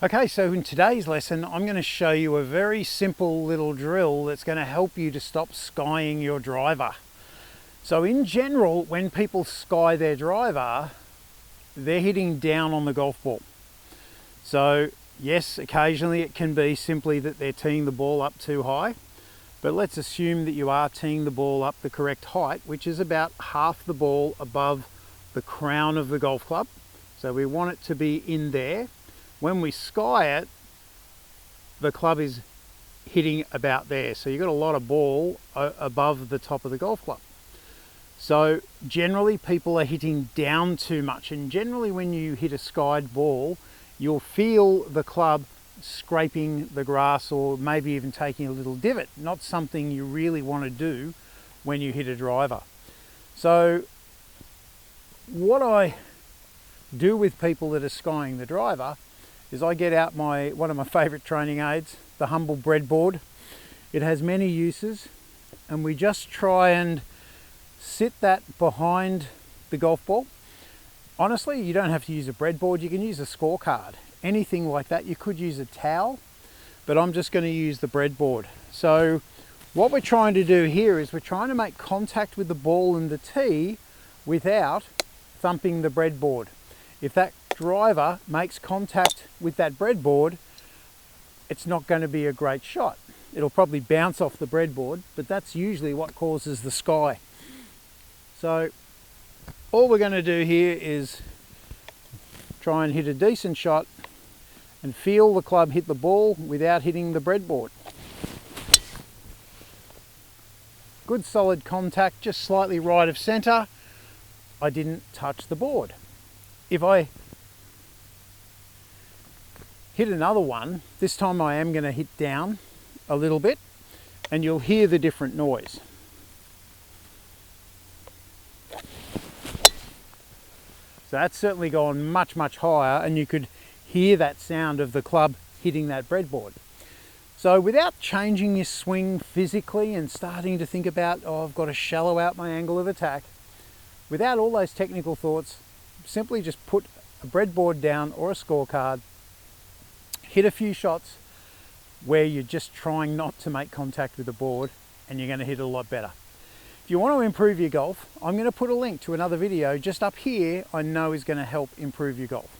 Okay, so in today's lesson, I'm going to show you a very simple little drill that's going to help you to stop skying your driver. So in general, when people sky their driver, they're hitting down on the golf ball. So yes, occasionally it can be simply that they're teeing the ball up too high, but let's assume that you are teeing the ball up the correct height, which is about half the ball above the crown of the golf club. So we want it to be in there. When we sky it, the club is hitting about there. So you've got a lot of ball above the top of the golf club. So generally people are hitting down too much, and generally when you hit a skied ball, you'll feel the club scraping the grass or maybe even taking a little divot. Not something you really want to do when you hit a driver. So what I do with people that are skying the driver is I get out one of my favourite training aids, the humble Breadboard. It has many uses, and we just try and sit that behind the golf ball. Honestly, you don't have to use a breadboard, you can use a scorecard, anything like that. You could use a towel, but I'm just going to use the breadboard. So what we're trying to do here is we're trying to make contact with the ball and the tee without thumping the breadboard. If that driver makes contact with that breadboard, it's not going to be a great shot. It'll probably bounce off the breadboard, but that's usually what causes the sky. So all we're going to do here is try and hit a decent shot and feel the club hit the ball without hitting the breadboard. Good solid contact, just slightly right of centre. I didn't touch the board. If I hit another one, this time I am going to hit down a little bit, and you'll hear the different noise. So that's certainly gone much, much higher, and you could hear that sound of the club hitting that breadboard. So without changing your swing physically and starting to think about, oh, I've got to shallow out my angle of attack, without all those technical thoughts, simply just put a breadboard down or a scorecard, hit a few shots where you're just trying not to make contact with the board, and you're going to hit it a lot better. If you want to improve your golf, I'm going to put a link to another video just up here I know is going to help improve your golf.